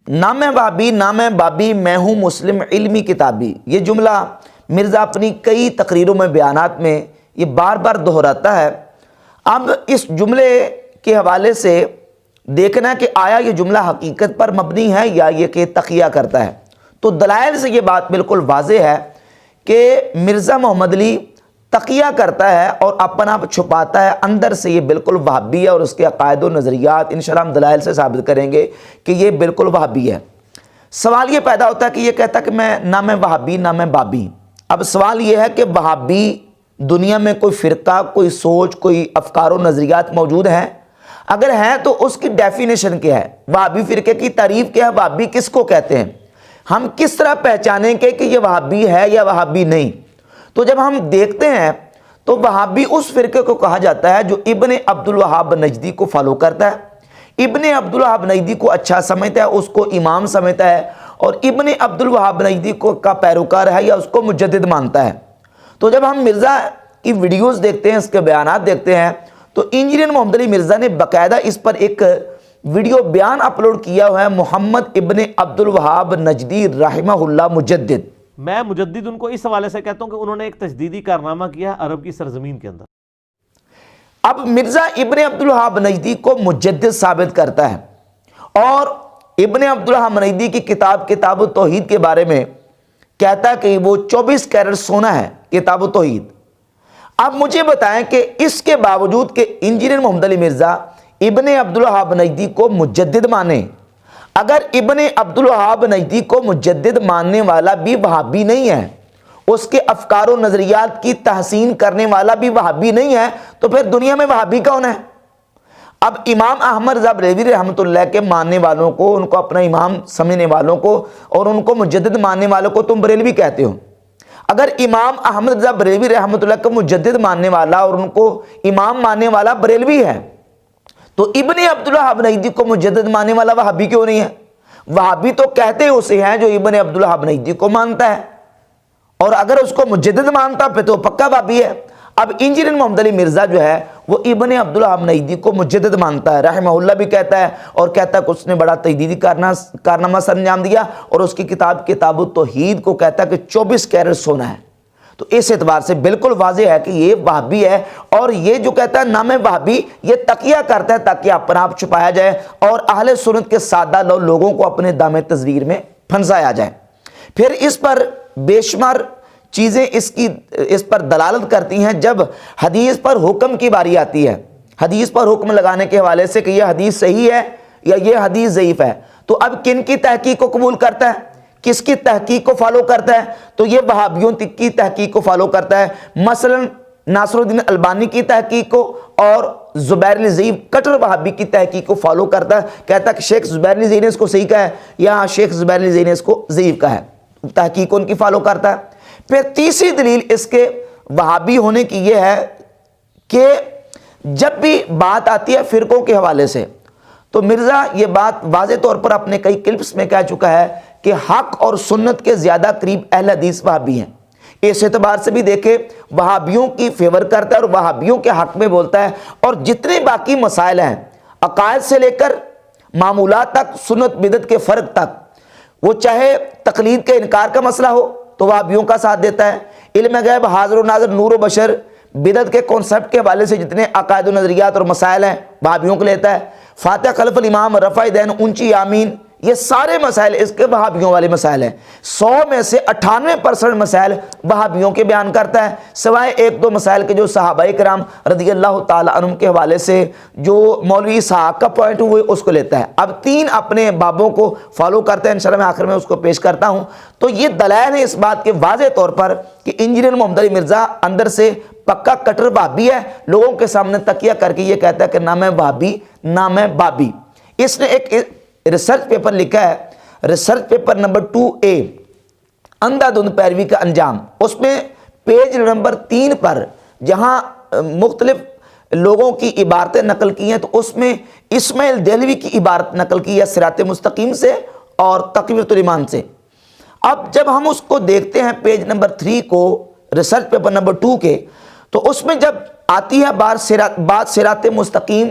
نام وہابی نام بابی میں ہوں مسلم علمی کتابی، یہ جملہ مرزا اپنی کئی تقریروں میں بیانات میں یہ بار بار دہراتا ہے۔ اب اس جملے کے حوالے سے دیکھنا کہ آیا یہ جملہ حقیقت پر مبنی ہے یا یہ کہ تقیہ کرتا ہے۔ تو دلائل سے یہ بات بالکل واضح ہے کہ مرزا محمد علی تقیہ کرتا ہے اور اپنا آپ چھپاتا ہے، اندر سے یہ بالکل وہابی ہے، اور اس کے عقائد و نظریات انشاءاللہ ہم دلائل سے ثابت کریں گے کہ یہ بالکل وہابی ہے۔ سوال یہ پیدا ہوتا ہے کہ یہ کہتا ہے کہ میں نہ میں وہابی نہ میں بابی۔ اب سوال یہ ہے کہ وہابی دنیا میں کوئی فرقہ، کوئی سوچ، کوئی افکار و نظریات موجود ہیں؟ اگر ہیں تو اس کی ڈیفینیشن کیا ہے؟ وہابی فرقے کی تعریف کیا ہے؟ وہابی کس کو کہتے ہیں؟ ہم کس طرح پہچانیں کہ یہ وہابی ہے یا وہابی نہیں؟ تو جب ہم دیکھتے ہیں تو وہابی اس فرقے کو کہا جاتا ہے جو ابن عبد الوہاب نجدی کو فالو کرتا ہے، ابن عبد الوہاب نجدی کو اچھا سمجھتا ہے، اس کو امام سمجھتا ہے، اور ابن عبد الوہاب نجدی کا پیروکار ہے یا اس کو مجدد مانتا ہے۔ تو جب ہم مرزا کی ویڈیوز دیکھتے ہیں، اس کے بیانات دیکھتے ہیں، تو انجینئر محمد علی مرزا نے باقاعدہ اس پر ایک ویڈیو بیان اپلوڈ کیا ہوا ہے، محمد ابن عبد الوہاب نجدی رحمہ اللہ مجدد۔ میں مجدد ان کو اس حوالے سے کہتا ہوں کہ انہوں نے ایک تجدیدی کارنامہ کیا ہے عرب کی سرزمین کے اندر۔ اب مرزا ابن عبد الوہاب نجدی کو مجدد ثابت کرتا ہے، اور ابن عبد الوہاب نجدی کی کتاب التوحید کے بارے میں کہتا ہے کہ وہ 24 کیرٹ سونا ہے کتاب التوحید۔ اب مجھے بتائیں کہ اس کے باوجود کہ انجینئر محمد علی مرزا ابن عبد الوہاب نجدی کو مجدد مانے، اگر ابن عبد الوہاب نجدی کو مجدد ماننے والا بھی وہابی نہیں ہے، اس کے افکار و نظریات کی تحسین کرنے والا بھی وہابی نہیں ہے، تو پھر دنیا میں وہابی کون ہے؟ اب امام احمد رضا بریلوی رحمۃ اللہ کے ماننے والوں کو، ان کو اپنا امام سمجھنے والوں کو اور ان کو مجدد ماننے والوں کو تم بریلوی کہتے ہو۔ اگر امام احمد رضا بریلوی رحمۃ اللہ کو مجدد ماننے والا اور ان کو امام ماننے والا بریلوی ہے، تو ابن عبد الوہاب نجدی کو مجدد ماننے والا وہابی کیوں نہیں ہے؟ وہابی تو کہتے اسے ہیں جو ابن عبد الوہاب نجدی کو مانتا ہے، اور اگر اس کو مجدد مانتا پھر تو پکا وہابی ہے۔ اب انجینئر محمد علی مرزا جو ہے وہ ابن عبد الوہاب نجدی کو مجدد مانتا ہے، رحمہ اللہ بھی کہتا ہے، اور کہتا ہے کہ اس نے بڑا تجدیدی کارنامہ سر انجام دیا، اور اس کی کتاب التوحید کو کہتا ہے کہ 24 کیرٹ سونا ہے۔ تو اس اعتبار سے بالکل واضح ہے کہ یہ وہابی ہے، اور یہ جو کہتا ہے نام وہابی یہ تقیہ کرتا ہے تاکہ اپنا آپ چھپایا جائے اور اہل سنت کے سادہ لوگوں کو اپنے دام تزویر میں پھنسایا جائے۔ پھر اس پر بے شمار چیزیں اس پر دلالت کرتی ہیں۔ جب حدیث پر حکم کی باری آتی ہے، حدیث پر حکم لگانے کے حوالے سے کہ یہ حدیث صحیح ہے یا یہ حدیث ضعیف ہے، تو اب کن کی تحقیق کو قبول کرتا ہے؟ کس کی تحقیق کو فالو کرتا ہے؟ تو یہ وہابیوں کی تحقیق کو فالو کرتا ہے، مثلا ناصر الدین البانی کی تحقیق کو اور زبیر علی ضعیف کٹر وہابی کی تحقیق کو فالو کرتا ہے، کہتا ہے کہ شیخ زبیر علی ضعیف نے اس کو صحیح کہا ہے یا شیخ زبیر علی ضعیف نے اس کو ضعیف کہا ہے، تحقیق ان کی فالو کرتا ہے۔ پھر تیسری دلیل اس کے وہابی ہونے کی یہ ہے کہ جب بھی بات آتی ہے فرقوں کے حوالے سے تو مرزا یہ بات واضح طور پر اپنے کئی کلپس میں کہہ چکا ہے کہ حق اور سنت کے زیادہ قریب اہل حدیث وہابی ہیں۔ اس اعتبار سے بھی دیکھیں وہابیوں کی فیور کرتا ہے اور وہابیوں کے حق میں بولتا ہے، اور جتنے باقی مسائل ہیں عقائد سے لے کر معمولات تک، سنت بدعت کے فرق تک، وہ چاہے تقلید کے انکار کا مسئلہ ہو تو وہابیوں کا ساتھ دیتا ہے، علم غیب، حاضر و ناظر، نور و بشر، بدعت کے کانسیپٹ کے حوالے سے جتنے عقائد و نظریات اور مسائل ہیں وہابیوں کو لیتا ہے، فاتح خلف الامام، رفع دین، اونچی آمین، یہ سارے مسائل اس کے وہابیوں والے مسائل ہیں۔ 100 میں سے 98% مسائل وہابیوں کے بیان کرتا ہے، سوائے ایک دو مسائل کے جو صحابہ کرام رضی اللہ تعالی عنہم کے حوالے سے جو مولوی اسحاق کا پوائنٹ ہوئے اس کو لیتا ہے۔ اب 3 اپنے بابوں کو فالو کرتا ہے، انشاءاللہ میں آخر میں اس کو پیش کرتا ہوں۔ تو یہ دلائل ہے اس بات کے واضح طور پر کہ انجینئر محمد علی مرزا اندر سے پکا کٹر وہابی ہے، لوگوں کے سامنے تکیہ کر کے یہ کہتا ہے کہ نہ میں وہابی نہ میں بابی۔ اس نے ایک ریسرچ پیپر لکھا ہے، ریسرچ پیپر نمبر 2A، اندھا دھند پیروی کا انجام۔ اس میں پیج نمبر 3 پر جہاں مختلف لوگوں کی عبارتیں نقل کی ہیں، تو اس میں اسماعیل دہلوی کی عبارت نقل کی ہے صراط مستقیم سے اور تقویۃ الایمان سے۔ اب جب ہم اس کو دیکھتے ہیں پیج نمبر 3 کو ریسرچ پیپر نمبر 2 کے، تو اس میں جب آتی ہے بات صراط مستقیم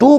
2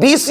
20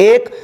1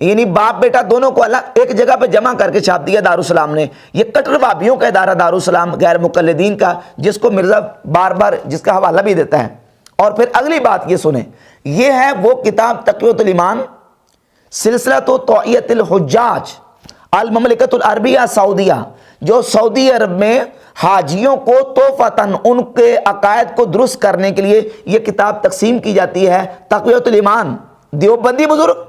یعنی باپ بیٹا دونوں کو الگ ایک جگہ پہ جمع کر کے چھاپ دیا دارالسلام نے. یہ کٹر وہابیوں کا ادارہ دارالسلام غیر مقلدین کا، جس کو مرزا بار بار جس کا حوالہ بھی دیتا ہے. اور پھر اگلی بات یہ سنیں، یہ ہے وہ کتاب تقویۃ الایمان سلسلۃ توعیۃ الحجاج المملکۃ العربیہ سعودیہ، جو سعودی عرب میں حاجیوں کو تحفۃً ان کے عقائد کو درست کرنے کے لیے یہ کتاب تقسیم کی جاتی ہے. تقویۃ الایمان دیوبندی بزرگ،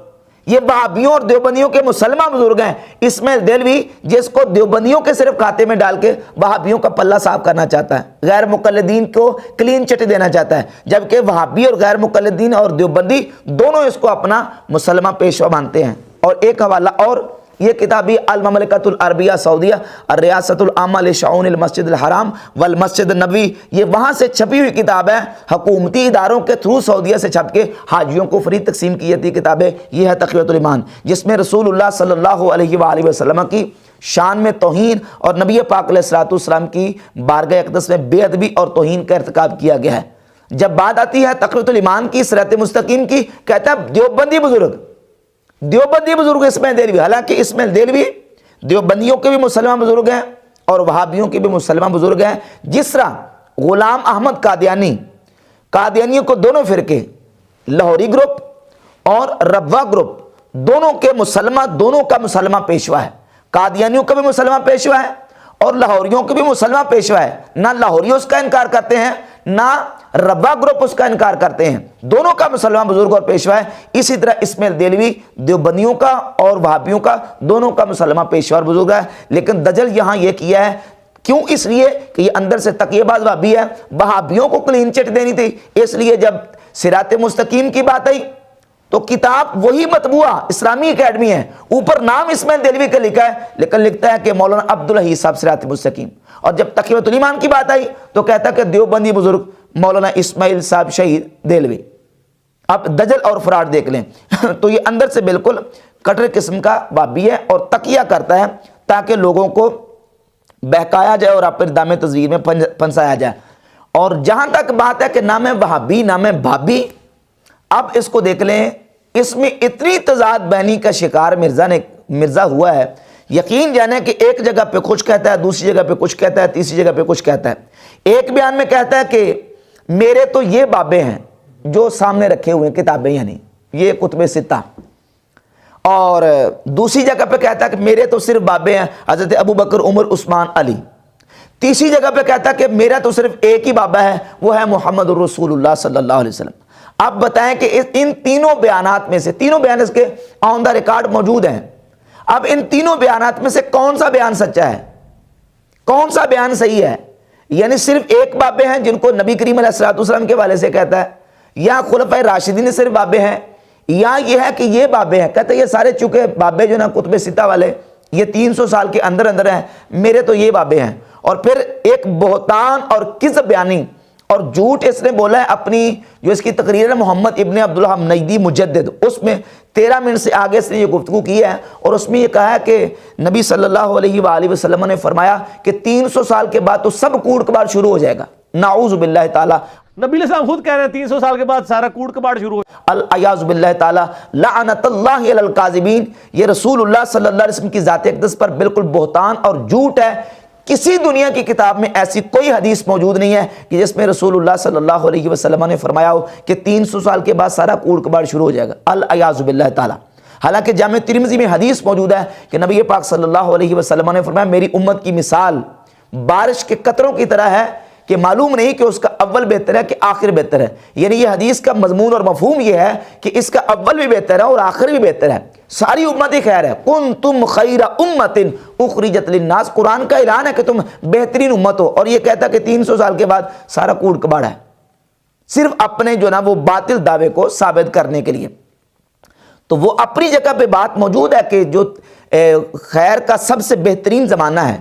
یہ وہابیوں اور دیوبندیوں کے مسلمان بزرگ ہیں. اسماعیل دہلوی جس کو دیوبندیوں کے صرف کھاتے میں ڈال کے وہابیوں کا پلہ صاف کرنا چاہتا ہے، غیر مقلدین کو کلین چٹ دینا چاہتا ہے، جبکہ وہابی اور غیر مقلدین اور دیوبندی دونوں اس کو اپنا مسلمان پیشوا مانتے ہیں. اور ایک حوالہ اور، یہ کتابی المملکۃ العربیہ سعودیہ الریاست العامہ لشؤون المسجد الحرام والمسجد النبوی، یہ وہاں سے چھپی ہوئی کتاب ہے، حکومتی اداروں کے تھرو سعودیہ سے چھپ کے حاجیوں کو فری تقسیم کی جاتی کتابیں. یہ ہے تقویۃ الایمان، جس میں رسول اللہ صلی اللہ علیہ وآلہ وسلم کی شان میں توہین اور نبی پاک علیہ الصلوۃ والسلام کی بارگاہ اقدس میں بے ادبی اور توہین کا ارتکاب کیا گیا ہے. جب بات آتی ہے تقویۃ الایمان کی صراط مستقیم کی، کہتا ہے دیوبندی بزرگ اسماعیل دہلوی، حالانکہ اسماعیل دہلوی دیوبندیوں کے بھی مسلمان بزرگ ہیں اور وہابیوں کے بھی مسلمان بزرگ ہیں. جس طرح غلام احمد قادیانیوں کو دونوں فرقے لاہوری گروپ اور ربوہ گروپ دونوں کا مسلمان پیشوا ہے. قادیانیوں کا بھی مسلمان پیشوا ہے اور لاہوریوں کے بھی مسلمان پیشوا ہے. نہ لاہوری اس کا انکار کرتے ہیں نہ ربوہ گروپ اس کا انکار کرتے ہیں، دونوں کا مسلمان بزرگ اور پیشوا ہے. اسی طرح اسماعیل دہلوی دیوبندیوں کا اور وہابیوں کا دونوں کا مسلمان پیشوا اور بزرگ ہے. لیکن دجل یہاں یہ کیا ہے، کیوں؟ اس لیے کہ یہ اندر سے تقیہ باز وہابی ہے، وہابیوں کو کلین چٹ دینی تھی. اس لیے جب صراط مستقیم کی بات آئی تو کتاب وہی مطبوعہ اسلامی اکیڈمی ہے، اوپر نام اسماعیل دہلوی کا لکھا ہے لیکن لکھتا ہے کہ مولانا عبدالحی صاحب صراط مستقیم. اور جب تقویۃ الایمان کی بات آئی تو کہتا ہے کہ دیوبندی بزرگ مولانا اسماعیل صاحب شہید دہلوی. اب دجل اور فراڈ دیکھ لیں. تو یہ اندر سے بالکل کٹر قسم کا وہابی ہے اور تقیہ کرتا ہے تاکہ لوگوں کو بہکایا جائے اور اپنے دام تزویر میں پھنسایا جائے. اور جہاں تک بات ہے کہ نام وہابی نام بھابی، اب اس کو دیکھ لیں، اس میں اتنی تضاد بینی کا شکار مرزا ہوا ہے. یقین جانے کہ ایک جگہ پہ کچھ کہتا ہے، دوسری جگہ پہ کچھ کہتا ہے، تیسری جگہ پہ کچھ کہتا ہے. ایک بیان میں کہتا ہے کہ میرے تو یہ بابے ہیں جو سامنے رکھے ہوئے کتابیں، یعنی یہ کتب ستہ. اور دوسری جگہ پہ کہتا ہے کہ میرے تو صرف بابے ہیں حضرت ابو بکر عمر عثمان علی. تیسری جگہ پہ کہتا ہے کہ میرا تو صرف ایک ہی بابا ہے، وہ ہے محمد الرسول اللہ صلی اللہ علیہ وسلم. آپ بتائیں کہ ان تینوں بیانات میں سے، تینوں بیان اس کے آن دا ریکارڈ موجود ہیں، اب ان تینوں بیانات میں سے کون سا بیان سچا ہے، کون سا بیان صحیح ہے؟ یعنی صرف ایک بابے ہیں جن کو نبی کریم علیہ الصلوۃ والسلام کے حوالے سے کہتا ہے، یا خلفائے راشدین صرف بابے ہیں، یا یہ ہے کہ یہ بابے ہیں. کہتے ہیں یہ سارے چونکہ بابے جو نا کتب ستہ والے یہ 300 سال کے اندر ہیں، میرے تو یہ بابے ہیں. اور پھر ایک بہتان اور کذب بیانی اور جھوٹ اس نے بولا ہے اپنی جو اس کی تقریر ہے محمد ابن عبدالوہاب نجدی مجدد، اس میں 13 منٹ سے آگے اس نے یہ گفتگو کی ہے اور اس میں یہ کہا ہے کہ نبی صلی اللہ علیہ وآلہ وسلم نے فرمایا کہ 300 سال کے بعد تو سب کوڑ کباڑ شروع ہو جائے گا. نعوذ باللہ تعالی. نبی علیہ السلام خود کہہ رہے ہیں 300 سال کے بعد سارا کوڑ کباڑ شروع ہو. الیاذ باللہ تعالی. لعنت اللہ علی الکاذبین. یہ رسول اللہ صلی اللہ علیہ وسلم کی ذات اقدس پر بالکل بہتان اور جھوٹ ہے. کسی دنیا کی کتاب میں ایسی کوئی حدیث موجود نہیں ہے کہ جس میں رسول اللہ صلی اللہ علیہ وسلم نے فرمایا ہو کہ 300 سال کے بعد سارا کوڑ کباڑ شروع ہو جائے گا. الیاذ باللہ تعالی. حالانکہ جامع ترمذی میں حدیث موجود ہے کہ نبی پاک صلی اللہ علیہ وسلم نے فرمایا میری امت کی مثال بارش کے قطروں کی طرح ہے کہ معلوم نہیں کہ اس کا اول بہتر ہے کہ آخر بہتر ہے. یعنی یہ حدیث کا مضمون اور مفہوم یہ ہے کہ اس کا اول بھی بہتر ہے اور آخر بھی بہتر ہے. ساری امت ہی خیر ہے. کنتم خیر امت اخرجت للناس. قرآن کا اعلان ہے کہ تم بہترین امت ہو اور یہ کہتا کہ 300 سال کے بعد سارا کوڑ کباڑ ہے، صرف اپنے جو نا وہ باطل دعوے کو ثابت کرنے کے لیے. تو وہ اپنی جگہ پہ بات موجود ہے کہ جو خیر کا سب سے بہترین زمانہ ہے،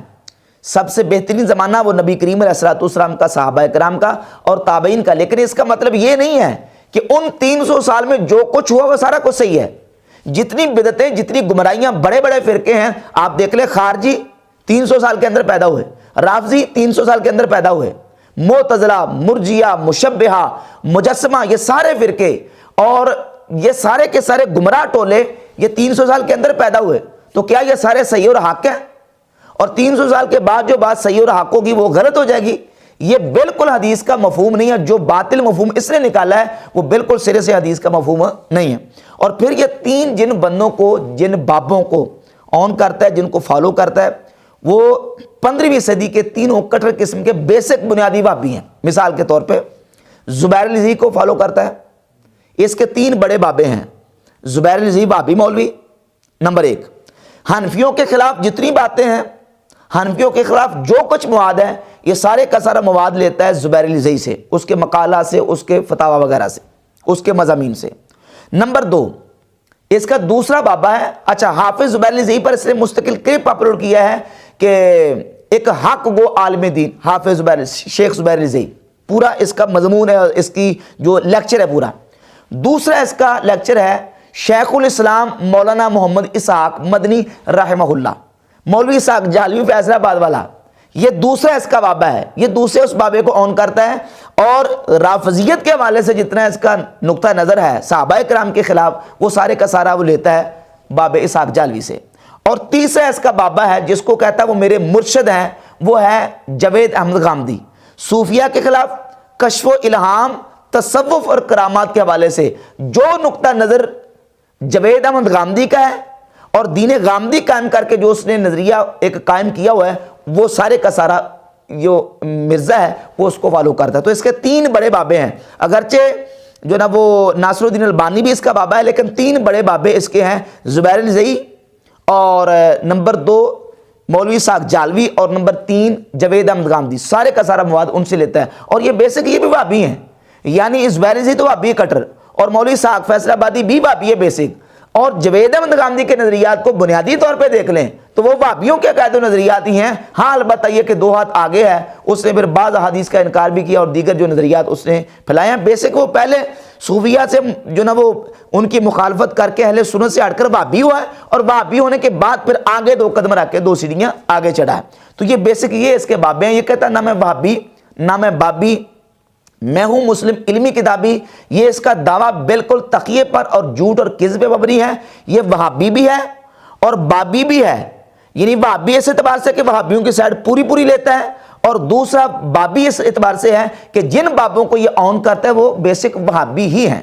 سب سے بہترین زمانہ وہ نبی کریم علیہ الصلوۃ والسلام کا، صحابہ کرام کا اور تابعین کا. لیکن اس کا مطلب یہ نہیں ہے کہ ان 300 سال میں جو کچھ ہوا وہ سارا کچھ صحیح ہے. جتنی بدعتیں، جتنی گمراہیاں، بڑے بڑے فرقے ہیں آپ دیکھ لیں. خارجی 300 سال کے اندر پیدا ہوئے، رافضی 300 سال کے اندر پیدا ہوئے، معتزلہ، مرجیہ، مشبہہ، مجسمہ، یہ سارے فرقے اور یہ سارے کے سارے گمراہ ٹولے یہ 300 سال کے اندر پیدا ہوئے، تو کیا یہ سارے صحیح اور حق ہیں؟ اور 300 سال کے بعد جو بات صحیح اور حق ہوگی وہ غلط ہو جائے گی؟ یہ بالکل حدیث کا مفہوم نہیں ہے۔ جو باطل مفہوم اس نے نکالا ہے وہ بالکل سرے سے حدیث کا مفہوم نہیں ہے۔ اور پھر یہ تین جن بندوں کو، جن بابوں کو آن کرتا ہے، جن کو فالو کرتا ہے، وہ 15ویں صدی کے تینوں کٹر قسم کے بیسک بنیادی بابی ہیں۔ مثال کے طور پہ زبیر الرضی کو فالو کرتا ہے، اس کے 3 بڑے بابے ہیں۔ زبیر الرضی بابی مولوی نمبر 1۔ حنفیوں کے خلاف جتنی باتیں ہیں، حنفیوں کے خلاف جو کچھ مواد ہے، یہ سارے کا سارا مواد لیتا ہے زبیر الرضی سے، اس کے مقالہ سے، اس کے فتاوی وغیرہ سے، اس کے مضامین سے۔ نمبر 2، اس کا دوسرا بابا ہے، اچھا حافظ زبیر الرضی پر اس نے مستقل کلپ اپلوڈ کیا ہے کہ ایک حق گو عالم دین حافظ زبیر، شیخ زبیر الرضی، پورا اس کا مضمون ہے، اس کی جو لیکچر ہے پورا۔ دوسرا اس کا لیکچر ہے شیخ الاسلام مولانا محمد اسحاق مدنی رحمہ اللہ، مولوی اسحاق جہلوی فیصل آباد والا، یہ دوسرا اس کا بابا ہے۔ یہ دوسرے اس بابے کو آن کرتا ہے، اور رافضیت کے حوالے سے جتنا اس کا نقطہ نظر ہے صحابہ کرام کے خلاف، وہ سارے کا سارا وہ لیتا ہے باب اسحاق جہلوی سے۔ اور تیسرا اس کا بابا ہے جس کو کہتا ہے وہ میرے مرشد ہیں، وہ ہے جوید احمد غامدی، صوفیہ کے خلاف کشف و الہام، تصوف اور کرامات کے حوالے سے جو نقطہ نظر جوید احمد غامدی کا ہے، اور دین غامدی قائم کر کے جو اس نے نظریہ ایک قائم کیا ہوا ہے، وہ سارے کا سارا جو مرزا ہے وہ اس کو فالو کرتا ہے۔ تو اس کے 3 بڑے بابے ہیں، اگرچہ جو نا وہ ناصر الدین البانی بھی اس کا بابا ہے، لیکن 3 بڑے بابے اس کے ہیں، زبیر الرضی، اور نمبر 2 مولوی اسحاق جہلوی، اور نمبر 3 جوید احمد غامدی، سارے کا سارا مواد ان سے لیتا ہے۔ اور یہ بیسک یہ بھی وہابی ہیں، یعنی زبیر الرضی تو وہابی کٹر، اور مولوی اسحاق فیصل آبادی بھی وہابی ہے بیسک، اور جوید احمد غامدی کے نظریات کو بنیادی طور پہ دیکھ لیں تو وہ وہابیوں کے عقائد و نظریات ہی ہیں۔ ہاں البتہ یہ کہ 2 ہاتھ آگے ہے، اس نے پھر بعض احادیث کا انکار بھی کیا اور دیگر جو نظریات اس نے پھیلائے ہیں۔ بیسک وہ پہلے صوفیہ سے جو نا وہ ان کی مخالفت کر کے اہل سنت سے ہٹ کر وہابی ہوا ہے، اور وہابی ہونے کے بعد پھر آگے 2 قدم رکھ کے 2 سیڑھیاں آگے چڑھا ہے۔ تو یہ بیسک یہ اس کے بابے ہیں۔ یہ کہتا ہے نہ میں وہابی نہ میں بابی، میں ہوں مسلم علمی کتابی۔ یہ اس کا دعویٰ بالکل تقیے پر اور جھوٹ اور کذب پہ مبنی ہے۔ یہ وہابی بھی ہے اور بابی بھی ہے، یعنی وہابی اس اعتبار سے کہ وہابیوں کی سائڈ پوری لیتا ہے، اور دوسرا بابی اس اعتبار سے ہے کہ جن بابوں کو یہ آن کرتا ہے وہ بیسک وہابی ہی ہیں۔